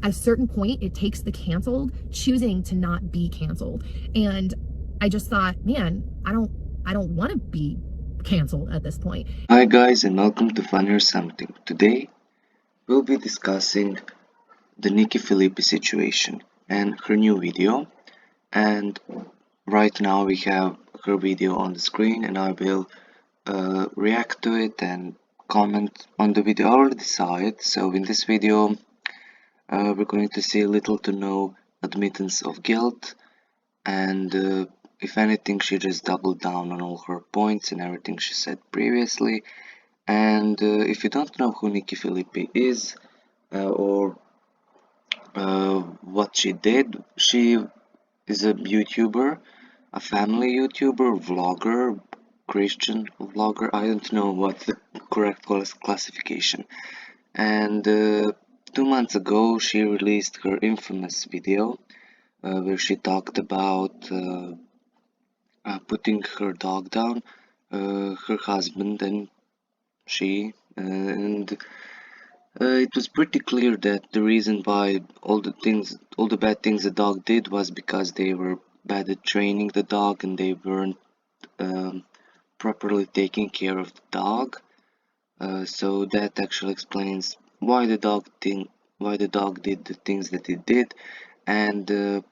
at a certain point, it takes the canceled choosing to not be canceled. And I just thought, man, I don't want to be canceled at this point. Hi guys and welcome to Funny or Something. Today we'll be discussing the Nikki Phillippi situation and her new video. And right now we have her video on the screen and I will react to it and comment on the video. I already saw it. So in this video we're going to see little to no admittance of guilt, and if anything she just doubled down on all her points and everything she said previously. And if you don't know who Nikki Phillippi is, or what she did, she is a YouTuber, a family YouTuber, vlogger, Christian vlogger. I don't know what's the correct classification. And 2 months ago, she released her infamous video where she talked about putting her dog down, her husband, and she. And it was pretty clear that the reason why all the bad things the dog did was because they were bad at training the dog and they weren't um, properly taking care of the dog. So that actually explains why the dog did the things that it did, and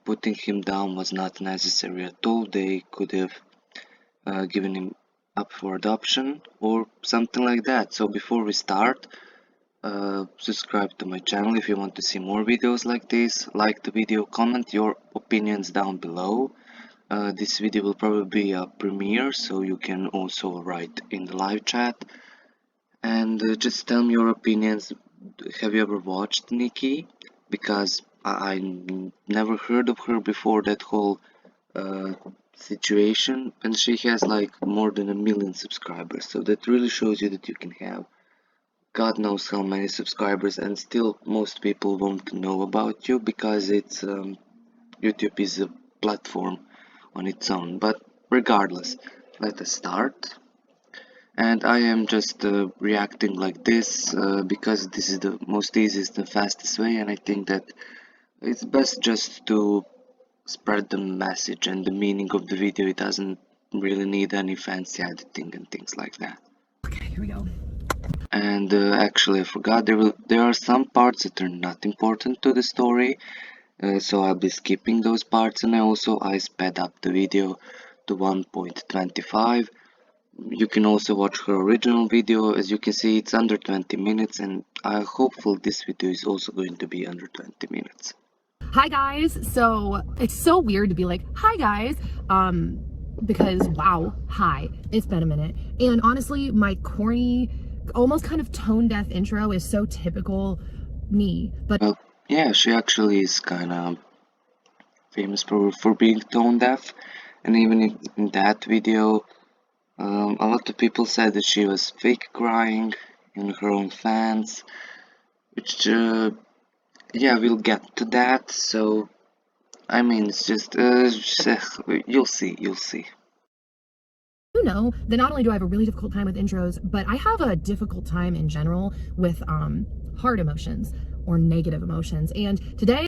putting him down was not necessary at all. They could have given him up for adoption or something like that. So before we start, subscribe to my channel if you want to see more videos like this. Like the video, comment your opinions down below. This video will probably be a premiere, so you can also write in the live chat. And just tell me your opinions. Have you ever watched Nikki? Because I never heard of her before that whole uh, situation, and she has like more than 1 million subscribers, so that really shows you that you can have God knows how many subscribers, and still most people won't know about you because it's YouTube is a platform on its own. But regardless, let us start. And I am just reacting like this because this is the most easiest and fastest way, and I think that it's best just to spread the message and the meaning of the video. It doesn't really need any fancy editing and things like that. Okay, here we go. And actually, I forgot there are some parts that are not important to the story, so I'll be skipping those parts. And I sped up the video to 1.25. You can also watch her original video. As you can see, it's under 20 minutes, and I hopeful this video is also going to be under 20 minutes. Hi guys. So it's so weird to be like, hi guys, because wow, hi, it's been a minute. And honestly, my corny, almost kind of tone deaf intro is so typical me. But Well, yeah, she actually is kind of famous for being tone deaf, and even in that video, a lot of people said that she was fake crying in her own fans, which, yeah, we'll get to that. So, I mean, it's just, you'll see. you know that not only do I have a really difficult time with intros, but I have a difficult time in general with hard emotions or negative emotions. And today,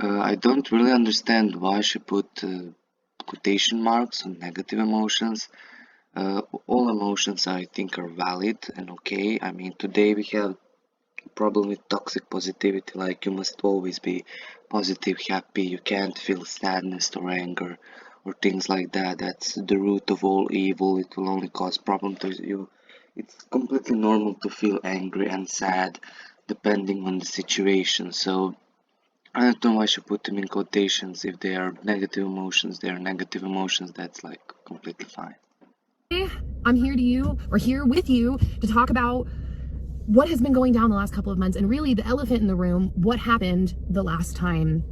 I don't really understand why she put quotation marks on negative emotions. All emotions, I think, are valid and okay. I mean, today we have problem with toxic positivity, like you must always be positive, happy, you can't feel sadness or anger or things like that. That's the root of all evil. It will only cause problem to you. It's completely normal to feel angry and sad depending on the situation. So I don't know why she put them in quotations. If they are negative emotions, they are negative emotions. That's like completely fine. I'm here with you to talk about what has been going down the last couple of months, and really the elephant in the room, what happened the last time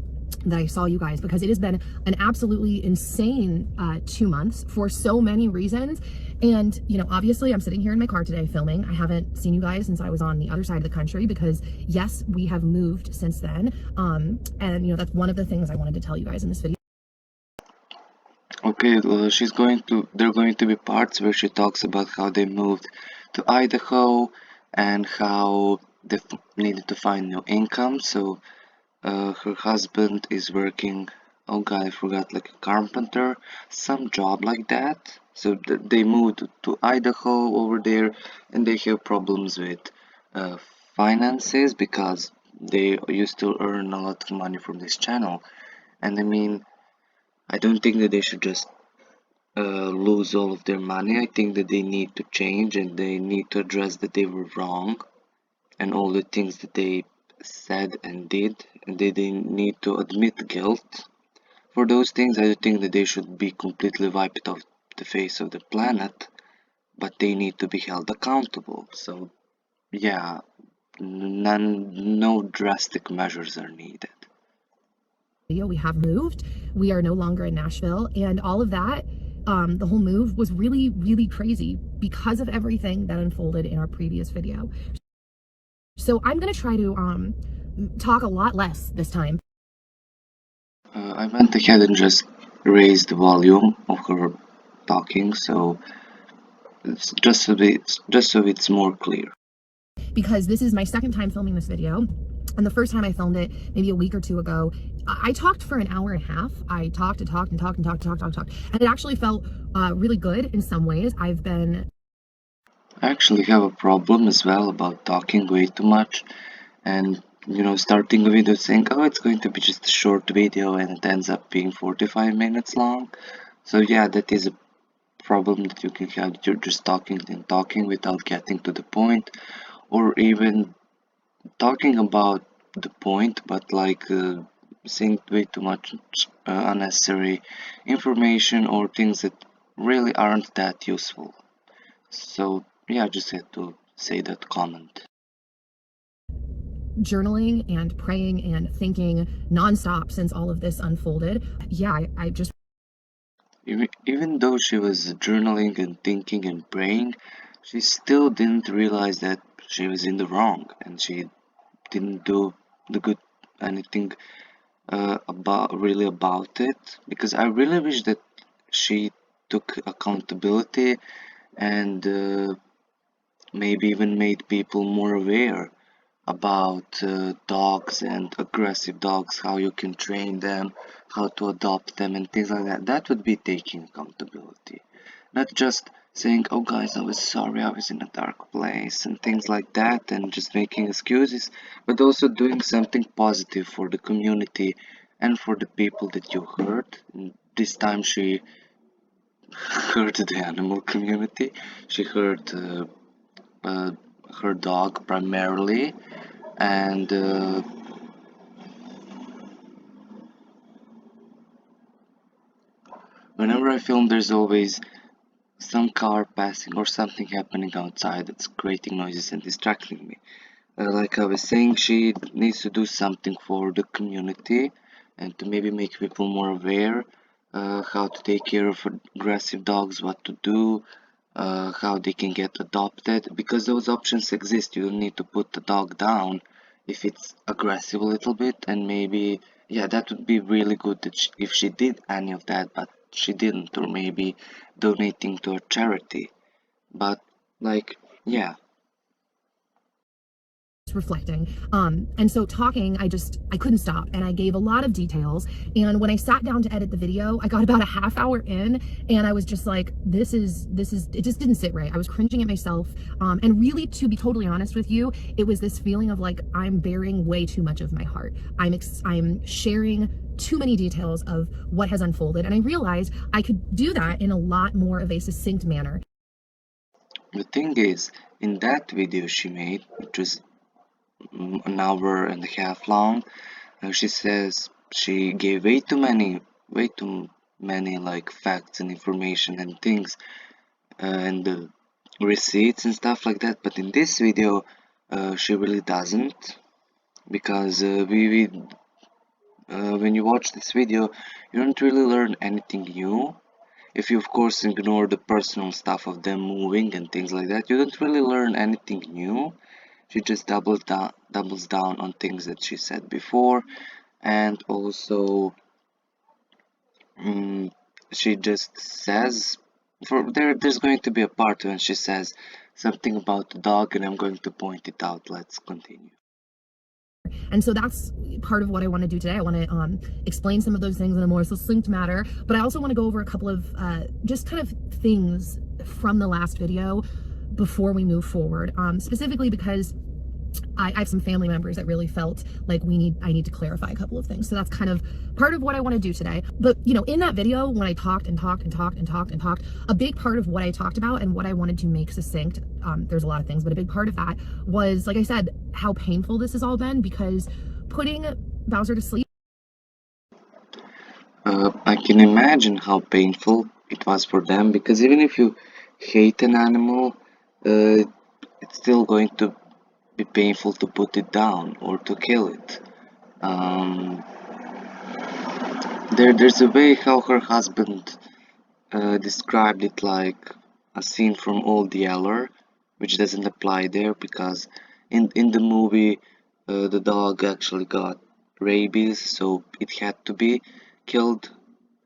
that I saw you guys, because it has been an absolutely insane 2 months for so many reasons. And obviously I'm sitting here in my car today filming. I haven't seen you guys since I was on the other side of the country, because yes, we have moved since then. And that's one of the things I wanted to tell you guys in this video. Okay, there are going to be parts where she talks about how they moved to Idaho and how they needed to find new income. So her husband is working, oh god, I forgot, like a carpenter, some job like that. So they moved to Idaho over there, and they have problems with uh, finances because they used to earn a lot of money from this channel. And I mean, I don't think that they should just lose all of their money. I think that they need to change and they need to address that they were wrong and all the things that they said and did, and they need to admit guilt for those things. I think that they should be completely wiped off the face of the planet, but they need to be held accountable. So yeah, no drastic measures are needed. We have moved. We are no longer in Nashville, and all of that, the whole move was really, really crazy because of everything that unfolded in our previous video. So I'm gonna try to talk a lot less this time. I went ahead and just raised the volume of her talking, so it's just so it's more clear. Because this is my second time filming this video. And the first time I filmed it, maybe a week or two ago, I talked for an hour and a half. I talked and talked and talked and talked and talked and talked. And it actually felt really good in some ways. I actually have a problem as well about talking way too much and starting a video saying, oh, it's going to be just a short video, and it ends up being 45 minutes long. So yeah, that is a problem that you can have. You're just talking and talking without getting to the point, or even talking about the point, but like saying way too much unnecessary information or things that really aren't that useful. So yeah, I just had to say that comment. Journaling and praying and thinking nonstop since all of this unfolded. Yeah, I just Even though she was journaling and thinking and praying, she still didn't realize that she was in the wrong, and she didn't do the good anything about it. Because I really wish that she took accountability and maybe even made people more aware about dogs and aggressive dogs, how you can train them, how to adopt them, and things like that. That would be taking accountability. Not just saying, oh guys, I was sorry, I was in a dark place, and things like that, and just making excuses, but also doing something positive for the community and for the people that you hurt. And this time she hurt the animal community. She hurt uh, her dog primarily, and whenever I film, there's always some car passing or something happening outside that's creating noises and distracting me. Like I was saying, she needs to do something for the community and to maybe make people more aware how to take care of aggressive dogs, what to do, how they can get adopted, because those options exist. You don't need to put the dog down if it's aggressive a little bit, and maybe, yeah, that would be really good that if she did any of that, but she didn't, or maybe donating to a charity. But, like, yeah. reflecting. And so talking, I couldn't stop, and I gave a lot of details. And when I sat down to edit the video, I got about a half hour in, and I was just like, this is it just didn't sit right. I was cringing at myself. And really, to be totally honest with you, it was this feeling of like, I'm bearing way too much of my heart. I'm sharing too many details of what has unfolded, and I realized I could do that in a lot more of a succinct manner. The thing is, in that video she made, which was an hour and a half long, she says she gave way too many like facts and information and things, and the receipts and stuff like that. But in this video, she really doesn't, because when you watch this video, you don't really learn anything new. If you of course ignore the personal stuff of them moving and things like that, you don't really learn anything new. She just doubles down on things that she said before, and also mm, she just says there's going to be a part when she says something about the dog, and I'm going to point it out. Let's continue. And so that's part of what I want to do today. I want to explain some of those things in a more succinct manner, but I also want to go over a couple of just kind of things from the last video before we move forward, specifically because I have some family members that really felt like I need to clarify a couple of things. So that's kind of part of what I want to do today. But in that video, when I talked, a big part of what I talked about and what I wanted to make succinct, there's a lot of things, but a big part of that was, like I said, how painful this has all been, because putting Bowser to sleep. I can imagine how painful it was for them, because even if you hate an animal, it's still going to be painful to put it down or to kill it. Um, there's a way how her husband described it like a scene from Old Yeller, which doesn't apply there, because in the movie the dog actually got rabies, so it had to be killed.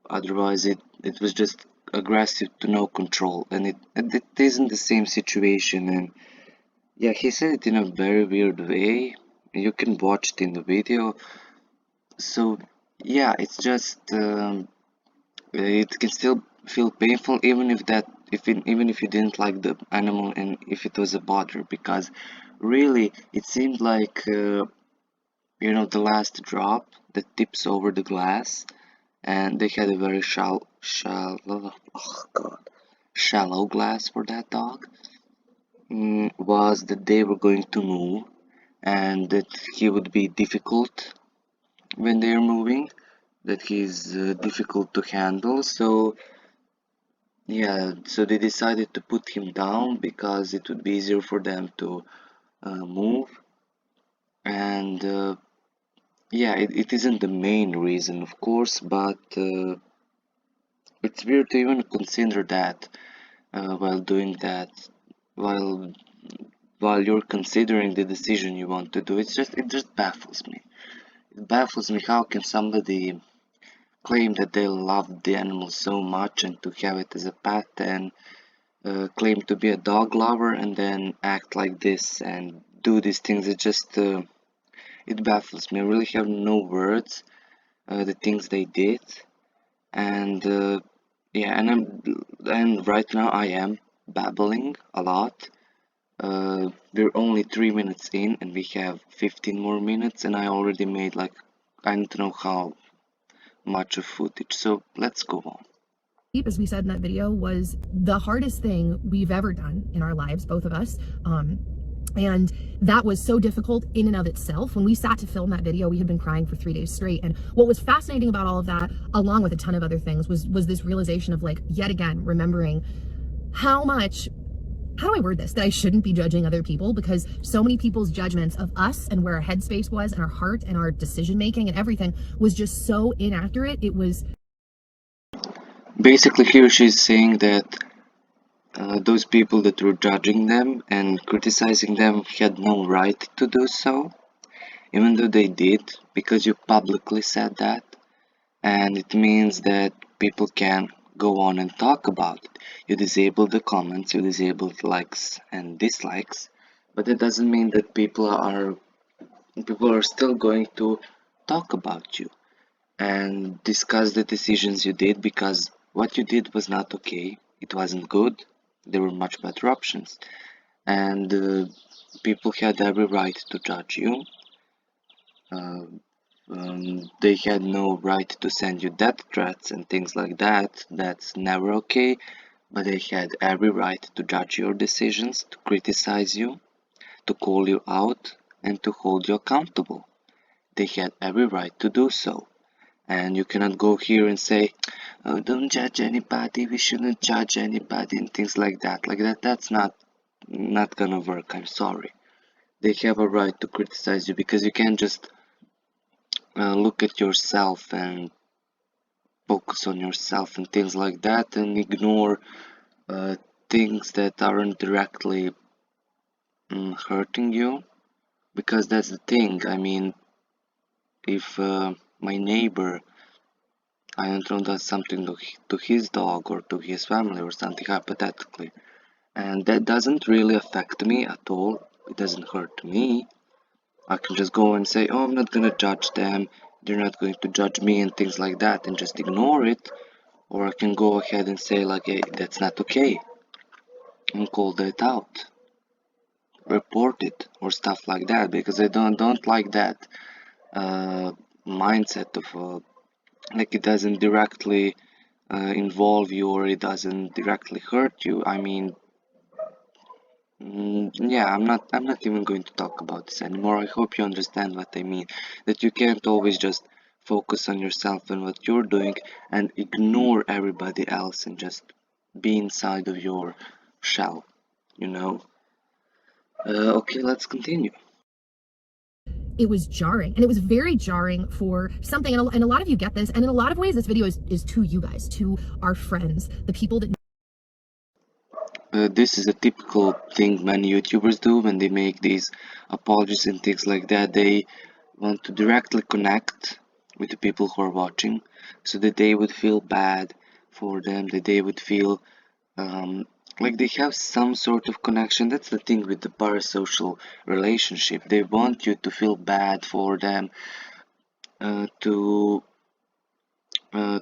Otherwise, it was just aggressive to no control, and it isn't the same situation. And yeah, he said it in a very weird way. You can watch it in the video. So yeah, it's just it can still feel painful, even if even if you didn't like the animal and if it was a bother, because really it seemed like the last drop that tips over the glass, and they had a very shallow glass for that dog. Was that they were going to move, and that he would be difficult when they are moving, that he's difficult to handle. So yeah, so they decided to put him down because it would be easier for them to move. And yeah, it isn't the main reason, of course, but it's weird to even consider that while doing that, while you're considering the decision you want to do. It just baffles me. It baffles me, how can somebody claim that they love the animal so much and to have it as a pet, and claim to be a dog lover, and then act like this and do these things. It baffles me. I really have no words. The things they did, and yeah, and right now I am babbling a lot. We're only 3 minutes in, and we have 15 more minutes, and I already made like I don't know how much of footage. So let's go on. As we said in that video, was the hardest thing we've ever done in our lives, both of us. And that was so difficult in and of itself. When we sat to film that video, we had been crying for 3 days straight. And what was fascinating about all of that, along with a ton of other things, was this realization of, like, yet again, remembering how do I word this? That I shouldn't be judging other people, because so many people's judgments of us and where our headspace was and our heart and our decision making and everything was just so inaccurate. It was Basically, here she's saying that those people that were judging them and criticizing them had no right to do so, even though they did, because you publicly said that, and it means that people can go on and talk about it. You disable the comments, you disable the likes and dislikes, but it doesn't mean that people are still going to talk about you and discuss the decisions you did, because what you did was not okay. It wasn't good. There were much better options, and people had every right to judge you. Uh, they had no right to send you death threats and things like that. That's never okay. But they had every right to judge your decisions, to criticize you, to call you out, and to hold you accountable. They had every right to do so. And you cannot go here and say, oh, don't judge anybody, we shouldn't judge anybody, and things like that. That's not gonna work. I'm sorry. They have a right to criticize you, because you can't just look at yourself and focus on yourself and things like that, and ignore uh, things that aren't directly hurting you. Because that's the thing. I mean, if my neighbor, I don't know, does something to his dog or to his family or something, hypothetically, and that doesn't really affect me at all, it doesn't hurt me, I can just go and say, oh, I'm not gonna judge them, they're not going to judge me, and things like that, and just ignore it. Or I can go ahead and say, like, hey, that's not okay, and call that out, report it, or stuff like that, because I don't like that uh, mindset of like, it doesn't directly involve you, or it doesn't directly hurt you. I mean, yeah, I'm not even going to talk about this anymore. I hope you understand what I mean. That you can't always just focus on yourself and what you're doing and ignore everybody else and just be inside of your shell, you know? Okay, let's continue. It was jarring, and it was very jarring for something, and a lot of you get this, and in a lot of ways this video is to you guys, to our friends, the people that This is a typical thing many YouTubers do when they make these apologies and things like that. They want to directly connect with the people who are watching, so that they would feel bad for them, that they would feel like they have some sort of connection. That's the thing with the parasocial relationship. They want you to feel bad for them, uh, to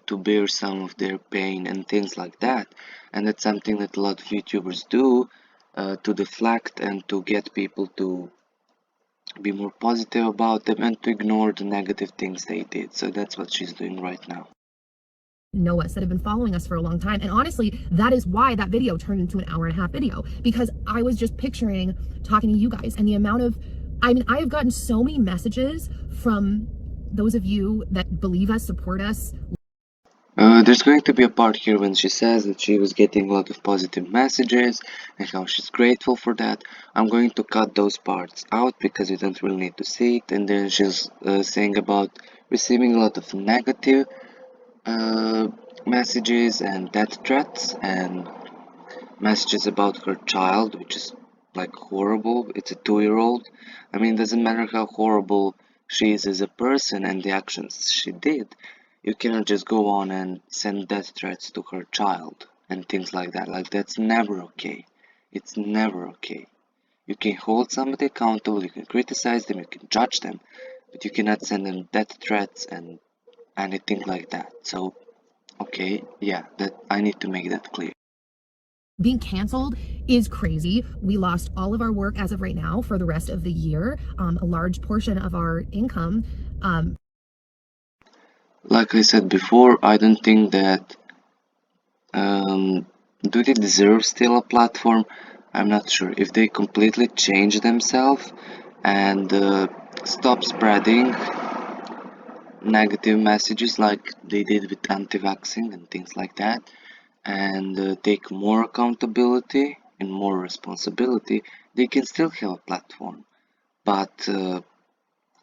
to bear some of their pain and things like that. And that's something that a lot of YouTubers do to deflect and to get people to be more positive about them and to ignore the negative things they did. So that's what she's doing right now. know us, that have been following us for a long time. And honestly, that is why that video turned into an hour and a half video, because I was just picturing talking to you guys, and the amount of, I mean, I have gotten so many messages from those of you that believe us, support us. There's going to be a part here when she says that she was getting a lot of positive messages and how she's grateful for that. I'm going to cut those parts out because you don't really need to see it. And then she's saying about receiving a lot of negative uh, messages and death threats and messages about her child, which is like horrible. It's a 2-year-old. I mean, it doesn't matter how horrible she is as a person and the actions she did. You cannot just go on and send death threats to her child and things like that. Like, that's never okay. It's never okay. You can hold somebody accountable, you can criticize them, you can judge them, but you cannot send them death threats and anything like that. So, okay, yeah, that I need to make that clear. Being canceled is crazy. We lost all of our work as of right now for the rest of the year, a large portion of our income. Like I said before, I don't think that do they deserve still a platform? I'm not sure. If they completely change themselves and stop spreading negative messages like they did with anti-vaxxing and things like that, and take more accountability and more responsibility, they can still have a platform. But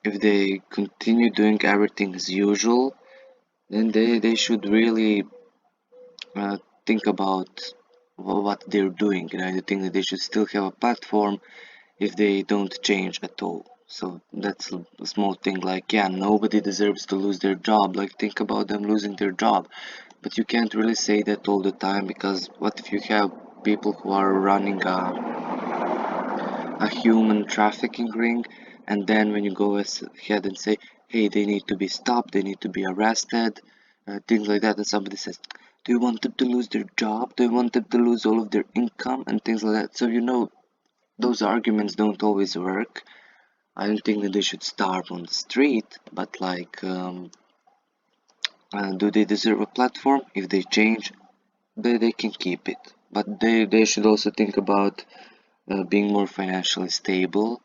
if they continue doing everything as usual, then they should really uh, think about what they're doing, and I think that they should still have a platform if they don't change at all. So that's a small thing. Like, yeah, nobody deserves to lose their job. Like, think about them losing their job, but you can't really say that all the time, because what if you have people who are running a human trafficking ring, and then when you go ahead and say, hey, they need to be stopped, they need to be arrested, things like that, and somebody says, do you want them to lose their job, do you want them to lose all of their income and things like that? So those arguments don't always work. I don't think that they should starve on the street, but like, do they deserve a platform? If they change, they can keep it, but they should also think about being more financially stable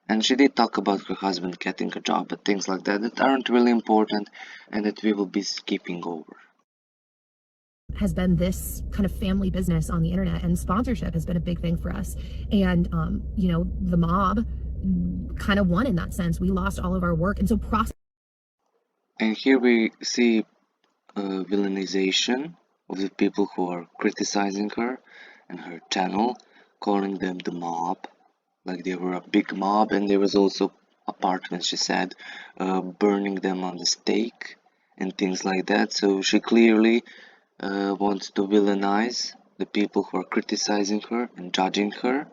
And she did talk about her husband getting a job, but things like that that aren't really important and that we will be skipping over. Has been this kind of family business on the internet, and sponsorship has been a big thing for us. And you know, the mob kind of won in that sense. We lost all of our work, and so And here we see villainization of the people who are criticizing her and her channel, calling them the mob, like they were a big mob. And there was also apartments, she said, burning them on the stake and things like that. So she clearly wants to villainize the people who are criticizing her and judging her,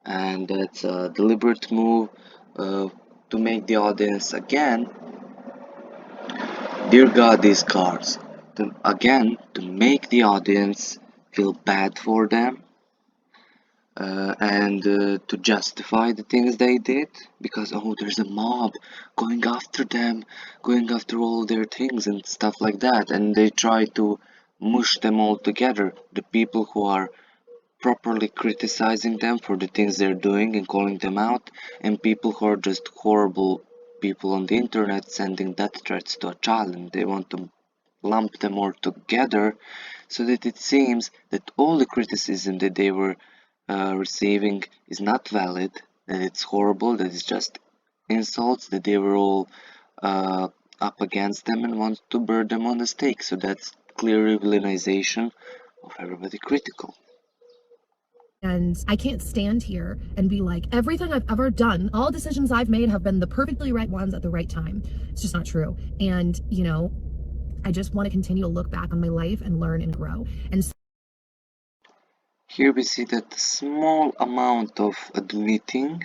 and that's a deliberate move to make the audience again disregard these cards, to make the audience feel bad for them, and to justify the things they did, because oh, there's a mob going after them, going after all their things and stuff like that, and they try to mush them all together, the people who are properly criticizing them for the things they're doing and calling them out, and people who are just horrible people on the internet sending death threats to a child, and they want to lump them all together so that it seems that all the criticism that they were receiving is not valid, that it's horrible, that it's just insults, that they were all up against them and want to burn them on the stake. So that's clear villainization of everybody critical. and I can't stand here and be like, everything I've ever done, all decisions I've made have been the perfectly right ones at the right time. It's just not true. And, you know, I just want to continue to look back on my life and learn and grow. And here we see that small amount of admitting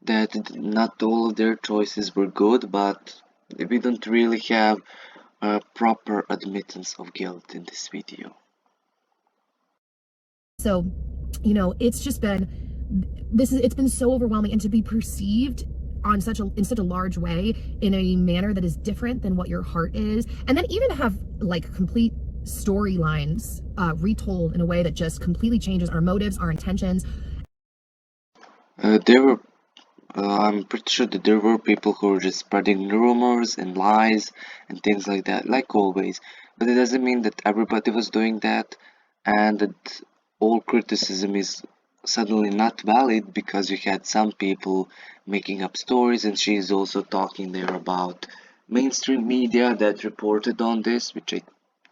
that not all of their choices were good, but we don't really have a proper admittance of guilt in this video. so, you know, it's just been, it's been so overwhelming, and to be perceived on in such a large way, in a manner that is different than what your heart is, and then even have like complete storylines retold in a way that just completely changes our motives, our intentions. There were, I'm pretty sure that there were people who were just spreading rumors and lies and things like that, like always. But it doesn't mean that everybody was doing that, and that all criticism is suddenly not valid, because you had some people making up stories, and she is also talking there about mainstream media that reported on this, which I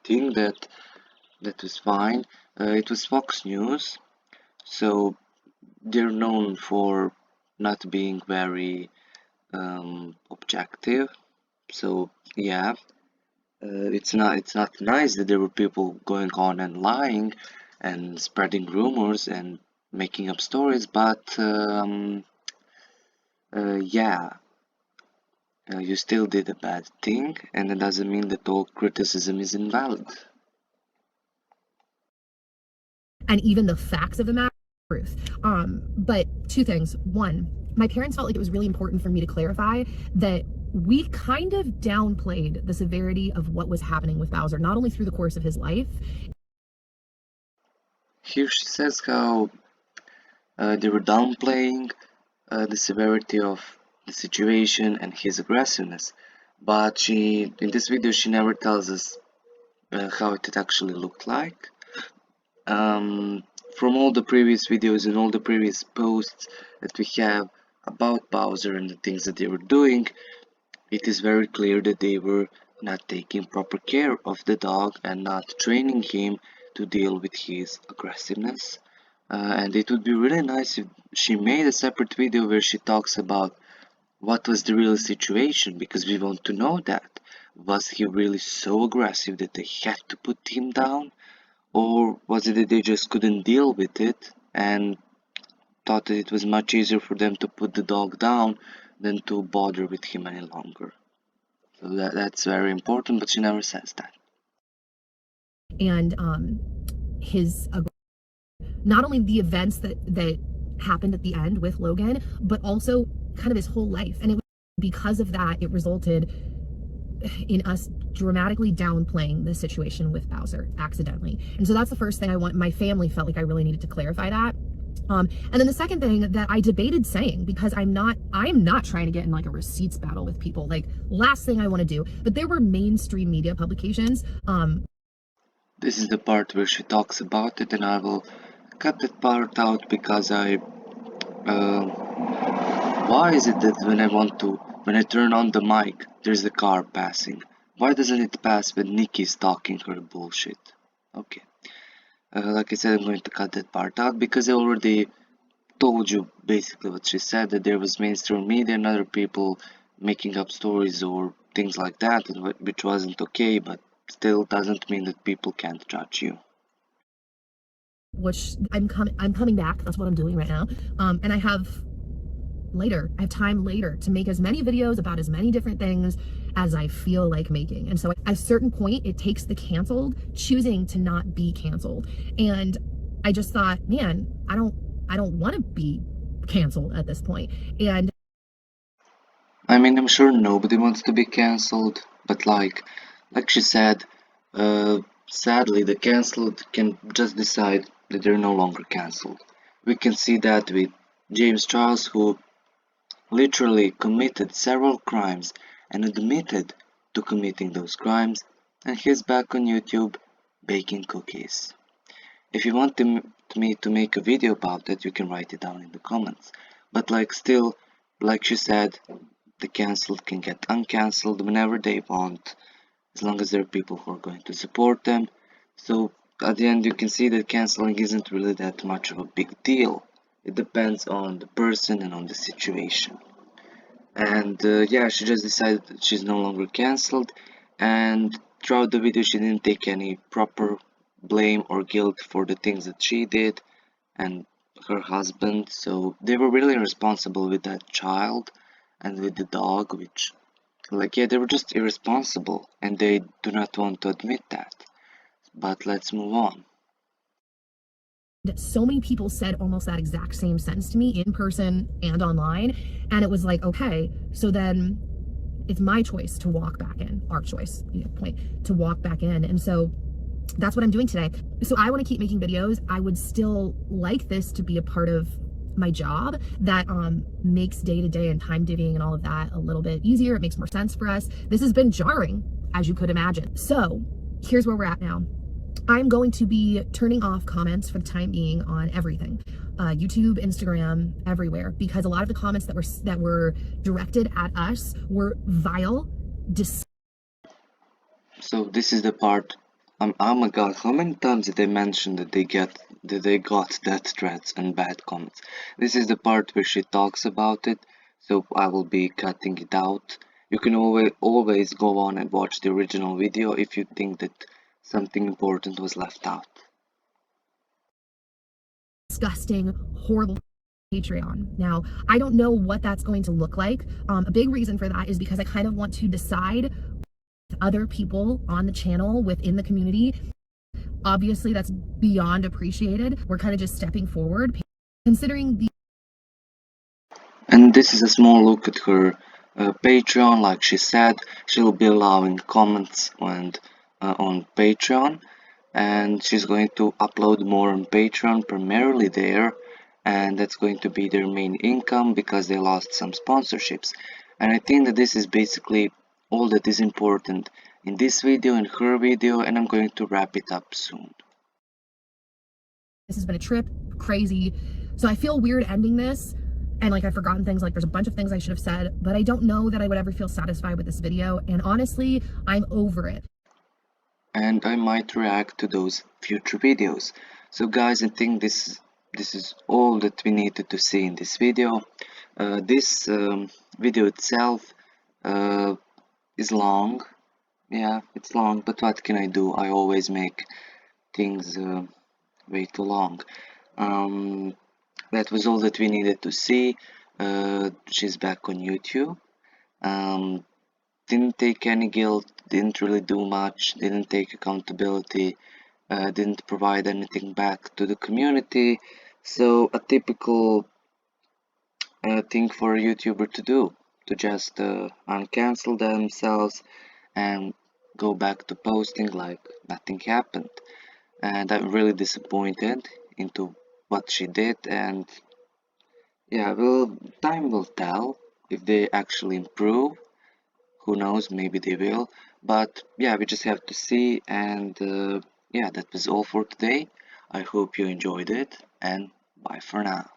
think that was fine. It was Fox News, so they're known for not being very objective. So yeah, it's not nice that there were people going on and lying and spreading rumors and making up stories, but yeah, you still did a bad thing, and it doesn't mean that all criticism is invalid. And even the facts of the matter, truth. But two things. One, my parents felt like it was really important for me to clarify that we kind of downplayed the severity of what was happening with Bowser, not only through the course of his life. Here she says how they were downplaying the severity of the situation and his aggressiveness, but in this video she never tells us how it actually looked like. From all the previous videos and all the previous posts that we have about Bowser and the things that they were doing, it is very clear that they were not taking proper care of the dog and not training him to deal with his aggressiveness. And it would be really nice if she made a separate video where she talks about what was the real situation, because we want to know that. Was he really so aggressive that they had to put him down? Or was it that they just couldn't deal with it and thought that it was much easier for them to put the dog down than to bother with him any longer? So that's very important, but she never says that. And his not only the events that happened at the end with Logan, but also kind of his whole life. And it was because of that, it resulted in us dramatically downplaying the situation with Bowser accidentally. And so that's the first thing I want. My family felt like I really needed to clarify that. And then the second thing that I debated saying, because I'm not trying to get in like a receipts battle with people, like last thing I want to do, but there were mainstream media publications. This is the part where she talks about it, and I will cut that part out because why is it that when I turn on the mic, there's a car passing? Why doesn't it pass when Nikki's talking her bullshit? Okay. Like I said, I'm going to cut that part out because I already told you basically what she said, that there was mainstream media and other people making up stories or things like that, which wasn't okay, but still doesn't mean that people can't judge you. Which I'm coming back. That's what I'm doing right now. And I have time later to make as many videos about as many different things as I feel like making. And so at a certain point, it takes the canceled choosing to not be canceled. And I just thought, man, I don't want to be canceled at this point. And I mean, I'm sure nobody wants to be cancelled, but like she said, sadly, the cancelled can just decide that they're no longer cancelled. We can see that with James Charles, who literally committed several crimes and admitted to committing those crimes, and he's back on YouTube baking cookies. If you want me to make a video about it, you can write it down in the comments. But still, like she said, the cancelled can get uncancelled whenever they want, as long as there are people who are going to support them. So at the end, you can see that cancelling isn't really that much of a big deal. It depends on the person and on the situation. And yeah, she just decided that she's no longer cancelled, and throughout the video she didn't take any proper blame or guilt for the things that she did and her husband. So they were really responsible with that child and with the dog, which yeah, they were just irresponsible and they do not want to admit that. But let's move on. so many people said almost that exact same sentence to me in person and online. And it was like, okay, so then it's my choice to walk back in, our choice, point, to walk back in. And so that's what I'm doing today. So I want to keep making videos. I would still like this to be a part of my job that makes day-to-day and time digging and all of that a little bit easier. It makes more sense for us. This has been jarring, as you could imagine. So here's where we're at now. I'm going to be turning off comments for the time being on everything, YouTube, Instagram, everywhere, because a lot of the comments that were directed at us were vile. So this is the part. Oh my god, how many times did they mention that they got death threats and bad comments? This is the part where she talks about it, so I will be cutting it out. You can always go on and watch the original video if you think that something important was left out. Disgusting, horrible Patreon. Now, I don't know what that's going to look like. A big reason for that is because I kind of want to decide with other people on the channel within the community. Obviously, that's beyond appreciated. We're kind of just stepping forward, considering the. And this is a small look at her Patreon. Like she said, she'll be allowing comments and on Patreon, and she's going to upload more on Patreon, primarily there, and that's going to be their main income because they lost some sponsorships. And I think that this is basically all that is important in this video and her video, and I'm going to wrap it up soon. This has been a trip, crazy. So I feel weird ending this. And I've forgotten things, there's a bunch of things I should have said, but I don't know that I would ever feel satisfied with this video. And honestly, I'm over it. And I might react to those future videos. So guys, I think this is all that we needed to see in this video. This video itself is long. Yeah, it's long, but what can I do? I always make things way too long. That was all that we needed to see. She's back on YouTube. Didn't take any guilt, didn't really do much, didn't take accountability, didn't provide anything back to the community. So a typical thing for a YouTuber to do, to just uncancel themselves and go back to posting like nothing happened. And I'm really disappointed into what she did, and yeah, well, time will tell if they actually improve. Who knows, maybe they will. But yeah, we just have to see. And yeah, that was all for today. I hope you enjoyed it, and bye for now.